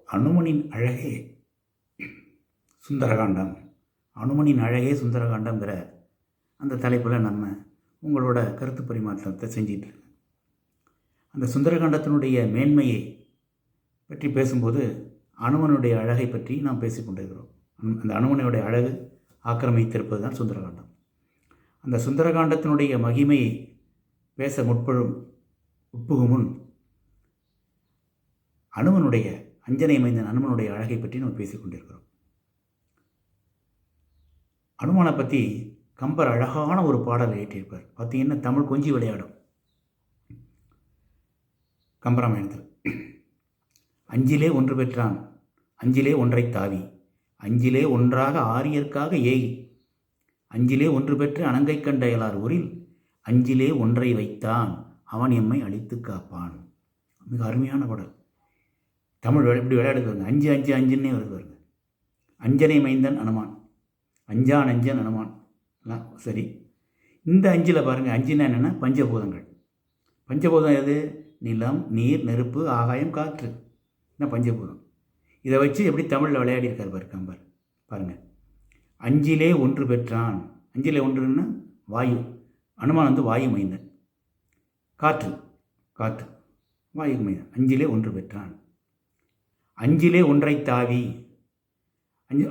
அனுமனின் அழகே சுந்தரகாண்டம், அனுமனின் அழகே சுந்தரகாண்டம்ங்கிற அந்த தலைப்பில் நம்ம உங்களோட கருத்து பரிமாற்றத்தை செஞ்சிட்ருக்கேன். அந்த சுந்தரகாண்டத்தினுடைய மேன்மையை பற்றி பேசும்போது அனுமனுடைய அழகை பற்றி நாம் பேசிக்கொண்டிருக்கிறோம். அந்த அனுமனுடைய அழகு ஆக்கிரமித்திருப்பது தான் சுந்தரகாண்டம். அந்த சுந்தரகாண்டத்தினுடைய மகிமையை பேச உட்புகும் முன் அனுமனுடைய அஞ்சனை மைந்தன் அனுமனுடைய அழகை பற்றி நம்ம பேசிக்கொண்டிருக்கிறோம். அனுமனை பற்றி கம்பர் அழகான ஒரு பாடல் இயற்றியிருப்பார். பார்த்தீங்கன்னா தமிழ் கொஞ்சி விளையாடும். கம்பராமாயணத்தில் அஞ்சிலே ஒன்று பெற்றான், அஞ்சிலே ஒன்றை தாவி, அஞ்சிலே ஒன்றாக ஆரியர்க்காக ஏகி, அஞ்சிலே ஒன்று பெற்று அணங்கை கண்டையலார் ஊரில் அஞ்சிலே ஒன்றை வைத்தான், அவன் எம்மை அழித்து காப்பான். மிக அருமையான பாடல். தமிழ் இப்படி விளையாடுவாங்க. அஞ்சு அஞ்சு அஞ்சுன்னே வருவாருங்க. அஞ்சனை மைந்தன் அனுமான், அஞ்சான் அஞ்சன் அனுமான். சரி, இந்த அஞ்சில் பாருங்கள், அஞ்சுன்னா என்னென்னா பஞ்சபூதங்கள். பஞ்சபூதம் எது? நிலம், நீர், நெருப்பு, ஆகாயம், காற்று. என்ன பஞ்சபூதம். இதை வச்சு எப்படி தமிழில் விளையாடியிருக்கார் பாரு கம்பர். பாருங்கள், அஞ்சிலே ஒன்று பெற்றான். அஞ்சிலே ஒன்றுன்னா வாயு. அனுமான் வாயு மைந்தன். காற்று, காற்று வாயு மைந்தன். அஞ்சிலே ஒன்று பெற்றான். அஞ்சிலே ஒன்றை தாவி.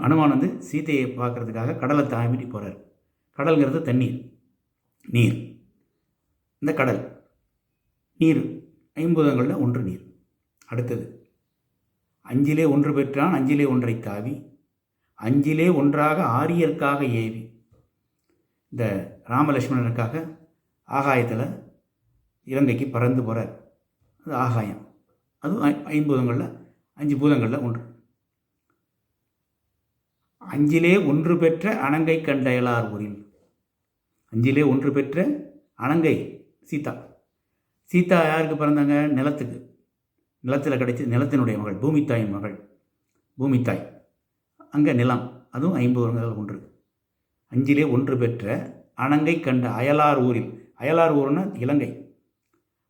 அனுமான் சீதையை பார்க்கறதுக்காக கடலை தாவிட்டு போகிறார். கடல்ங்கிறது தண்ணீர், நீர். இந்த கடல் நீர், ஐம்பூதங்களில் ஒன்று நீர். அடுத்தது அஞ்சிலே ஒன்று பெற்றான், அஞ்சிலே ஒன்றை தாவி, அஞ்சிலே ஒன்றாக ஆரியர்க்காக ஏவி. இந்த ராமலட்சுமணனுக்காக ஆகாயத்தில் இலங்கைக்கு பறந்து போகிறார். அது ஆகாயம். அதுவும் ஐம்பூதங்களில், அஞ்சு பூதங்களில் ஒன்று. அஞ்சிலே ஒன்று பெற்ற அணங்கை கண்டையலார் ஊரில். அஞ்சிலே ஒன்று பெற்ற அணங்கை சீதா. சீதா யாருக்கு பிறந்தாங்க? நிலத்துக்கு. நிலத்தில் கிடைச்சி, நிலத்தினுடைய மகள், பூமித்தாயின் மகள், பூமித்தாய். அங்கே நிலம், அதுவும் ஐம்பூதங்கள் ஒன்று. அஞ்சிலே ஒன்று பெற்ற அணங்கை கண்ட அயலார் ஊரில். அயலார் ஊர்னா இலங்கை.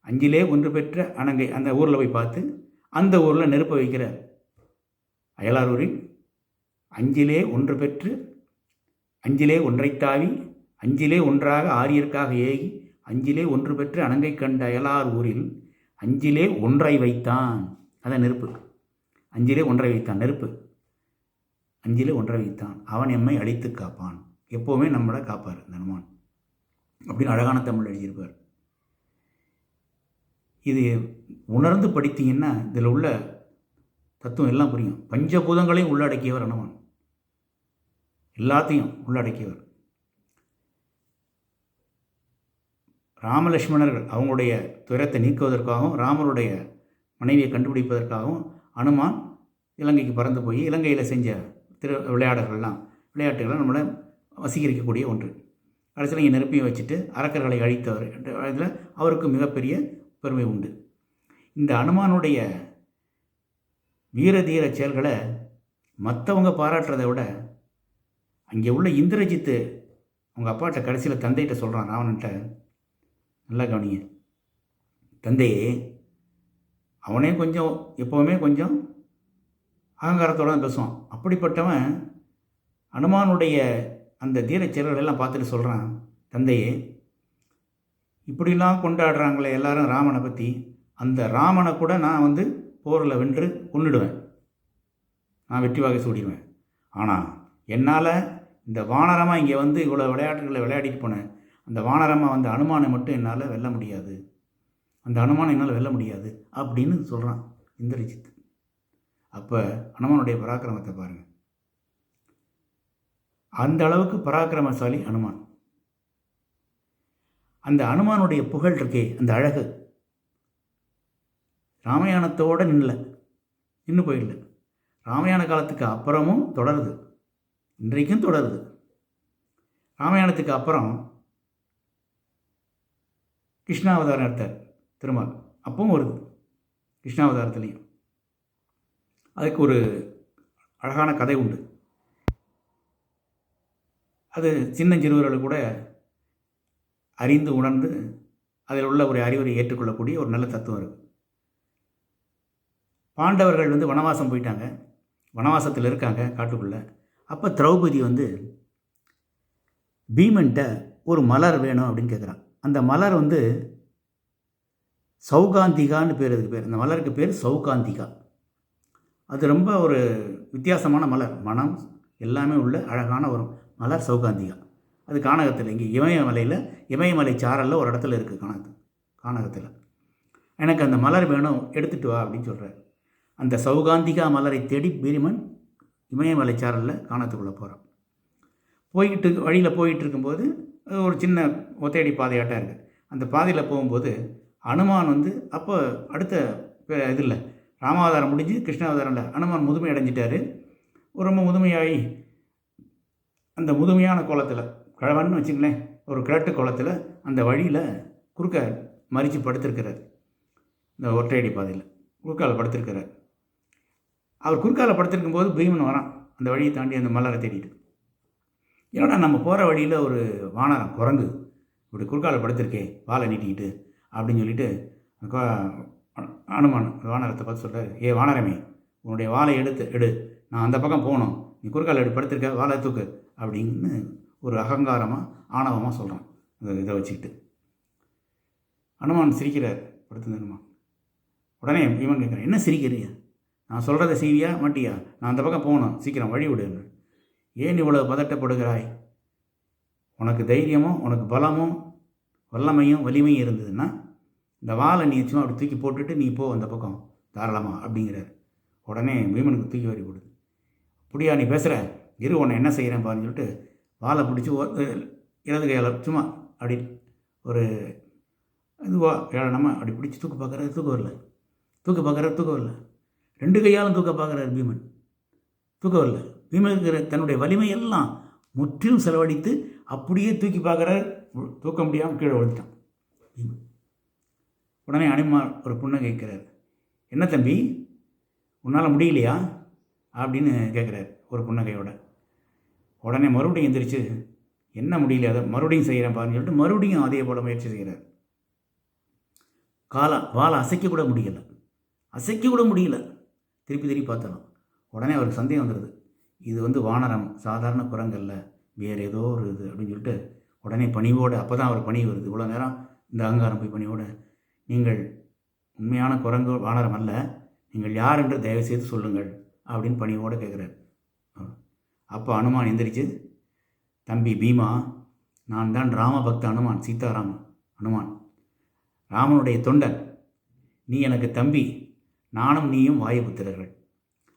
அஞ்சிலே ஒன்று பெற்ற அணங்கை, அந்த ஊரில் போய் பார்த்து அந்த ஊரில் நெருப்பை வைக்கிறார். அயலார் ஊரில் அஞ்சிலே ஒன்று பெற்று அஞ்சிலே ஒன்றை தாவி, அஞ்சிலே ஒன்றாக ஆரியர்க்காக ஏகி, அஞ்சிலே ஒன்று பெற்று அணங்கை கண்ட அயலார் ஊரில் அஞ்சிலே ஒன்றை வைத்தான். அதான் நெருப்பு. அஞ்சிலே ஒன்றை வைத்தான், நெருப்பு. அஞ்சிலே ஒன்றை வைத்தான், அவன் எம்மை அழித்து காப்பான். எப்போவுமே நம்மளை காப்பார் இந்த அனுமான் அப்படின்னு அழகான தமிழ் எழுதியிருப்பார். இது உணர்ந்து படித்தீங்கன்னா இதில் உள்ள தத்துவம் எல்லாம் புரியும். பஞ்சபூதங்களையும் உள்ளடக்கியவர் அனுமான், எல்லாத்தையும் உள்ளடக்கியவர். ராமலட்சுமணர்கள் அவங்களுடைய துயரத்தை நீக்குவதற்காகவும் ராமருடைய மனைவியை கண்டுபிடிப்பதற்காகவும் அனுமான் இலங்கைக்கு பறந்து போய் இலங்கையில் செஞ்ச விளையாட்டுகள்லாம் நம்மளை வசீகரிக்கக்கூடிய ஒன்று. கடைசியில் இங்கே நெருப்பியை வச்சுட்டு அரக்கர்களை அழித்தவர் என்ற இதில் அவருக்கு மிகப்பெரிய பெருமை உண்டு. இந்த அனுமானுடைய வீரதீர செயல்களை மற்றவங்க பாராட்டுறதை விட அங்கே உள்ள இந்திரஜித்து அவங்க அப்பாட்ட கடைசியில் தந்தைகிட்ட சொல்கிறான், ராவணன்ட்ட, நல்லா கவனிங்க, தந்தையே, அவனே கொஞ்சம் எப்போவுமே கொஞ்சம் அகங்காரத்தோடு தான் பேசுவான். அப்படிப்பட்டவன் அனுமானுடைய அந்த தீர செயல்களெல்லாம் பார்த்துட்டு சொல்கிறான், தந்தையே, இப்படிலாம் கொண்டாடுறாங்களே எல்லாரும் ராமனை பற்றி, அந்த ராமனை கூட நான் போரில் வென்று கொன்னுடுவேன், நான் வெற்றி வாகை சூடிடுவேன். ஆனால் என்னால் இந்த வானரமாக இங்கே இவ்வளோ விளையாட்டுகளை விளையாடிட்டு போனேன், அந்த வானரமாக அனுமானை மட்டும் என்னால் வெல்ல முடியாது, அந்த அனுமானை என்னால் வெல்ல முடியாது அப்படின்னு சொல்கிறான் இந்திரஜித். அப்போ அனுமானுடைய பராக்கிரமத்தை பாருங்கள். அந்த அளவுக்கு பராக்கிரமசாலி அனுமான். அந்த அனுமானுடைய புகழ் இருக்கே, அந்த அழகு ராமாயணத்தோடு நின்று போயிடல. ராமாயண காலத்துக்கு அப்புறமும் தொடருது, இன்றைக்கும் தொடருது. ராமாயணத்துக்கு அப்புறம் கிருஷ்ணாவதாரம் எடுத்தார் திருமால், அப்பவும் வருது கிருஷ்ணாவதாரத்துலேயும். அதுக்கு ஒரு அழகான கதை உண்டு. அது சின்னஞ்சிறுவர்கள் கூட அறிந்து உணர்ந்து அதில் உள்ள ஒரு அறிவுரை ஏற்றுக்கொள்ளக்கூடிய ஒரு நல்ல தத்துவம் இருக்குது. பாண்டவர்கள் வந்து வனவாசம் போயிட்டாங்க, வனவாசத்தில் இருக்காங்க காட்டுக்குள்ளே. அப்போ திரௌபதி வந்து பீமன்கிட்ட ஒரு மலர் வேணும் அப்படின்னு கேட்குறான். அந்த மலர் வந்து சௌகாந்திகான்னு பேர், அதுக்கு பேர், அந்த மலருக்கு பேர் சௌகாந்திகா. அது ரொம்ப ஒரு வித்தியாசமான மலர், மனம் எல்லாமே உள்ள அழகான ஒரு மலர் சௌகாந்திகா. அது கானகத்தில், இங்கே இமயமலையில், இமயமலை சாரலில் ஒரு இடத்துல இருக்குது கானகத்தில். எனக்கு அந்த மலர் வேணும், எடுத்துகிட்டு வா அப்படின்னு சொல்கிறார். அந்த சௌகாந்திகா மலரை தேடி பீமன் இமயமலை சாரலில் கானகத்துக்குள்ளே போகிறான். வழியில் போயிட்டு இருக்கும்போது ஒரு சின்ன ஒத்தையடி பாதையாட்டம் இருக்குது. அந்த பாதையில் போகும்போது அனுமான் வந்து அப்போ அடுத்த இதில் ராமாவதாரம் முடிஞ்சு கிருஷ்ணாவதாரம்ல அனுமான் முதுமை அடைஞ்சிட்டார். ரொம்ப முதுமையாகி அந்த முதுமையான கோலத்தில், கிழவன்னு வச்சுங்களேன், ஒரு கிழட்டு கோலத்தில் அந்த வழியில் குறுக்க மறித்து படுத்திருக்கிறார். இந்த ஒற்றையடி பாதையில் குறுக்கால் படுத்திருக்கிறார். அவர் குறுக்கால் படுத்திருக்கும் போது பீமன் வரான் அந்த வழியை தாண்டி அந்த மலரை தேடிட்டு. ஏன்னா நம்ம போகிற வழியில் ஒரு வானரம் குரங்கு இப்படி குறுக்கால் படுத்திருக்கே வாழை நீட்டிக்கிட்டு அப்படின்னு சொல்லிட்டு அனுமான் வானரத்தை பார்த்து சொல்கிறார், ஏ வானரமே, உன்னுடைய வாழை எடு, நான் அந்த பக்கம் போகணும், நீ குறுக்கால் எடுத்து படுத்திருக்க, வாழை தூக்கு அப்படின்னு ஒரு அகங்காரமாக ஆணவமாக சொல்கிறான். இதை வச்சுக்கிட்டு அனுமான் சிரிக்கிறார், படுத்து அனுமான். உடனே இவன் கேட்குறேன், என்ன சிரிக்கிறியா, நான் சொல்கிறத செய்வியா மாட்டியா, நான் அந்த பக்கம் போகணும், சீக்கிரம் வழி விடுன்னு. ஏன் இவ்வளவு பதட்டப்படுகிறாய், உனக்கு தைரியமும் உனக்கு பலமும் வல்லமையும் வலிமையும் இருந்ததுன்னா இந்த வாழை நீ சும்மா அப்படி தூக்கி போட்டுட்டு நீ போ அந்த பக்கம் தாராளமாக அப்படிங்கிறார். உடனே பீமனுக்கு தூக்கி வாரி போடுது. அப்படியா நீ பேசுகிற, இரு உன்னை என்ன செய்கிறேன் பாருன்னு சொல்லிட்டு வாழை பிடிச்சி இடது கையால் சும்மா அப்படி ஒரு இதுவாக நம்ம அப்படி பிடிச்சி தூக்க பார்க்குறாரு, தூக்க வரல. 2 கையாலும் தூக்க பார்க்குறாரு பீமன், தூக்க வரல. பீமனுக்கு தன்னுடைய வலிமையெல்லாம் முற்றிலும் செலவழித்து அப்படியே தூக்கி பார்க்குறாரு, தூக்க முடியாமல் கீழே விழுந்துட்டான் பீமன். உடனே அனுமான் ஒரு புன்னகைக்கிறார், என்ன தம்பி உன்னால் முடியலையா அப்படின்னு கேட்குறாரு ஒரு புன்னகையோட. உடனே மறுபடியும் எந்திரிச்சு, என்ன முடியல, அதை மறுபடியும் செய்கிறேன் பாருன்னு சொல்லிட்டு மறுபடியும் அதே போல் முயற்சி செய்கிறார். வாழை அசைக்க கூட முடியல, திருப்பி பார்த்தாலும். உடனே அவருக்கு சந்தேகம் வந்துடுது, இது வந்து வானரம், சாதாரண குரங்கல்ல, வேறு ஏதோ ஒரு இது அப்படின்னு சொல்லிட்டு உடனே பணிவோடு, அப்போ தான் அவர் பணி வருது. இவ்வளோ நேரம் இந்த அகங்காரம் போய் பணிவோடு, நீங்கள் உண்மையான குரங்கு வானரம் அல்ல, நீங்கள் யார் என்று தயவுசெய்து சொல்லுங்கள் அப்படின்னு பணிவோடு கேட்குறாரு. அப்போ அனுமான் எந்திரிச்சு, தம்பி பீமா, நான் தான் ராமபக்த அனுமான், சீதாராம அனுமான், ராமனுடைய தொண்டன், நீ எனக்கு தம்பி, நானும் நீயும் வாயுபுத்திரர்கள்,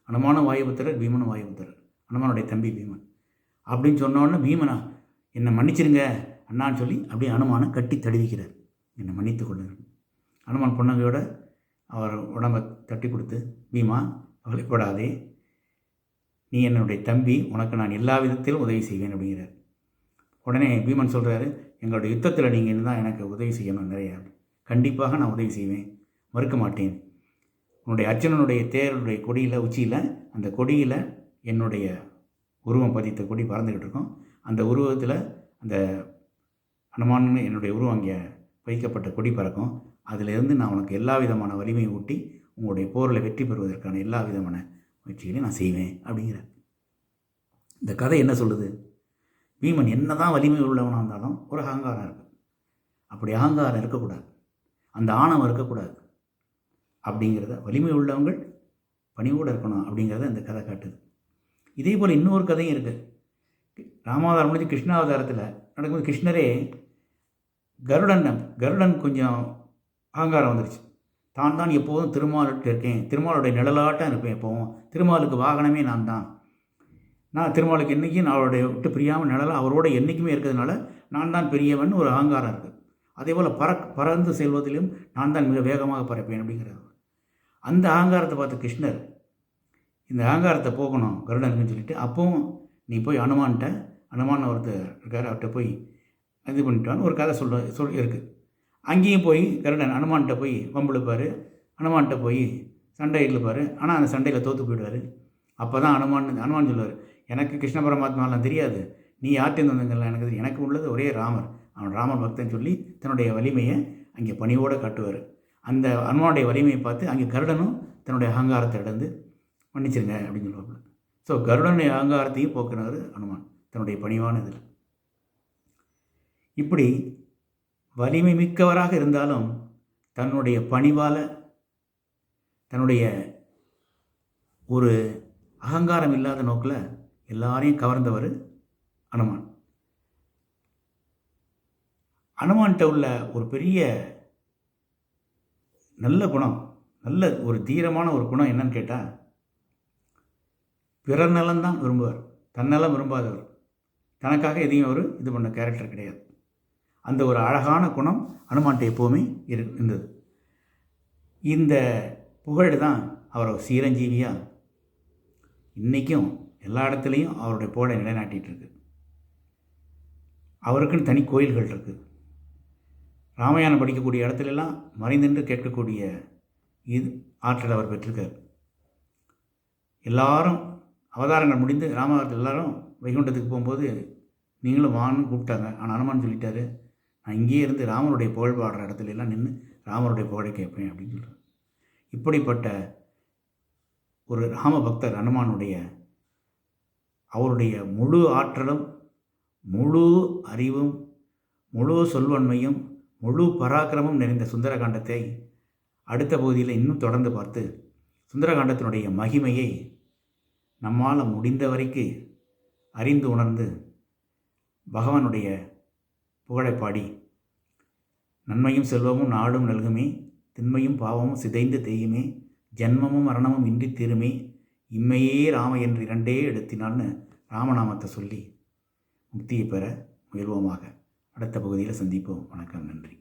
அனுமானும் வாயுபுத்திரர், பீமனும் வாயுபுத்திரர், அனுமானுடைய தம்பி பீமன் அப்படின்னு சொன்னோன்னு பீமனா என்னை மன்னிச்சிருங்க அண்ணான்னு சொல்லி அப்படியே அனுமானை கட்டி தடுவிக்கிறார், என்னை மன்னித்து கொள்ளுங்கள். அனுமான் புன்னகையோட அவர் உடம்பை தட்டி கொடுத்து, பீமா கவலைப்படாதே, நீ என்னுடைய தம்பி, உனக்கு நான் எல்லா விதத்திலும் உதவி செய்வேன் அப்படிங்கிறார். உடனே பீமன் சொல்கிறாரு, எங்களுடைய யுத்தத்தில் நீங்கள் தான் எனக்கு உதவி செய்யணும் நிறையா, கண்டிப்பாக நான் உதவி செய்வேன், மறுக்க மாட்டேன். உன்னுடைய அர்ஜுனனுடைய தேருடைய கொடியில், உச்சியில், அந்த கொடியில் என்னுடைய உருவம் பதித்த கொடி பறந்துக்கிட்டு இருக்கும். அந்த உருவத்தில் அந்த அனுமான் என்னுடைய உருவம் அங்கே வைக்கப்பட்ட கொடி பறக்கும். அதிலிருந்து நான் உனக்கு எல்லா விதமான வலிமையை ஊட்டி உங்களுடைய போரில் வெற்றி பெறுவதற்கான எல்லா விதமான முயற்சிகளையும் நான் செய்வேன் அப்படிங்கிற இந்த கதை என்ன சொல்லுது? பீமன் என்ன தான் வலிமை உள்ளவனாக இருந்தாலும் ஒரு அகங்காரம் இருக்குது. அப்படி அகங்காரம் இருக்கக்கூடாது, அந்த ஆணவம் இருக்கக்கூடாது அப்படிங்கிறத, வலிமை உள்ளவங்கள் பணிவோடு இருக்கணும் அப்படிங்கிறத இந்த கதை காட்டுது. இதே போல் இன்னொரு கதையும் இருக்குது. ராமாவதாரம் முடிஞ்சு கிருஷ்ணாவதாரத்தில் நடக்கும்போது கிருஷ்ணரே கருடன் கொஞ்சம் அகங்காரம் வந்துருச்சு. தான் எப்போதும் திருமாலிட்டு இருக்கேன், திருமாலுடைய நிழலாட்டம் இருப்பேன், எப்போவும் திருமாலுக்கு வாகனமே நான் திருமாலுக்கு என்றைக்கும் அவருடைய விட்டு பிரியாமல் நிழலாக அவரோட என்றைக்குமே இருக்கிறதுனால நான் தான் பெரியவன் ஒரு அகங்காரம் இருக்குது. அதே போல் பறந்து செல்வதிலும் நான் தான் மிக வேகமாக பறப்பேன் அப்படிங்கிறது. அந்த அகங்காரத்தை பார்த்து கிருஷ்ணர் இந்த அகங்காரத்தை போகணும் கருடனுக்குன்னு சொல்லிட்டு, அப்போவும் நீ போய் அனுமான் ஒருத்தர் இருக்கார், அவர்கிட்ட போய் இது பண்ணிட்டான்னு ஒரு கதை இருக்குது. அங்கேயும் போய் கருடன் அனுமான்கிட்ட போய் வம்பிழுப்பார், அனுமான்கிட்ட போய் சண்டை இழுப்பார். ஆனால் அந்த சண்டையில் தோற்று போயிடுவார். அப்போ தான் அனுமான் சொல்லுவார், எனக்கு கிருஷ்ண பரமாத்மாலாம் தெரியாது, நீ யார்கிட்ட வந்தங்கள்லாம் எனக்கு எனக்கு உள்ளது ஒரே ராமர், அவன் ராமர் பக்தன் சொல்லி தன்னுடைய வலிமையை அங்கே பணியோடு காட்டுவார். அந்த அனுமானுடைய வலிமையை பார்த்து அங்கே கருடனும் தன்னுடைய அகங்காரத்தை இழந்து மன்னிச்சிருங்க அப்படின்னு சொல்லுவாப்புல. ஸோ கருடனுடைய அகங்காரத்தையும் போக்குனவர் அனுமான் தன்னுடைய பணிவான இதில். இப்படி வலிமை மிக்கவராக இருந்தாலும் தன்னுடைய பணிவால் தன்னுடைய ஒரு அகங்காரம் இல்லாத நோக்கில் எல்லாரையும் கவர்ந்தவர் அனுமான். அனுமான்கிட்ட உள்ள ஒரு பெரிய நல்ல குணம், நல்ல ஒரு தீரமான ஒரு குணம் என்னன்னு கேட்டால், பிறர் நலம்தான் விரும்புவார், தன்னலம் விரும்பாதவர். தனக்காக எதையும் அவர் இது பண்ண கேரக்டர் கிடையாது. அந்த ஒரு அழகான குணம் அனுமான்கிட்ட எப்போவுமே இருந்தது. இந்த புகழ் தான் அவரை சீரஞ்சீவியாக இன்றைக்கும் எல்லா இடத்துலையும் அவருடைய புகழை நிலைநாட்டிகிட்டு இருக்கு. அவருக்குன்னு தனி கோயில்கள் இருக்குது. ராமாயணம் படிக்கக்கூடிய இடத்துலலாம் மறைந்தின்று கேட்கக்கூடிய இது ஆற்றல் அவர் பெற்றிருக்கார். எல்லாரும் அவதாரங்கள் முடிந்து ராமாவதாரத்தில் எல்லாரும் வைகுண்டத்துக்கு போகும்போது நீங்களும் வான்னு கூப்பிட்டாங்க. ஆனால் அனுமான் சொல்லிட்டாரு, நான் இங்கேயே இருந்து ராமருடைய புகழ் பாடுற இடத்துல எல்லாம் நின்று ராமருடைய புகழை கேட்பேன் அப்படின்னு சொல்கிறார். இப்படிப்பட்ட ஒரு ராம பக்தர் அனுமானுடைய அவருடைய முழு ஆற்றலும் முழு அறிவும் முழு சொல்வன்மையும் முழு பராக்கிரமும் நிறைந்த சுந்தரகாண்டத்தை அடுத்த பகுதியில் இன்னும் தொடர்ந்து பார்த்து சுந்தரகாண்டத்தினுடைய மகிமையை நம்மால் முடிந்த வரைக்கு அறிந்து உணர்ந்து பகவானுடைய புகழை பாடி நன்மையும் செல்வமும் நாடும் நல்குமே, திண்மையும் பாவமும் சிதைந்து தேயுமே, ஜென்மமும் மரணமும் இன்றி தீருமே, இம்மையே ராம என்று இரண்டே எடுத்தினான்னு ராமநாமத்தை சொல்லி முக்தியை பெற முயல்வோமாக. அடுத்த பகுதியில் சந்திப்போம். வணக்கம், நன்றி.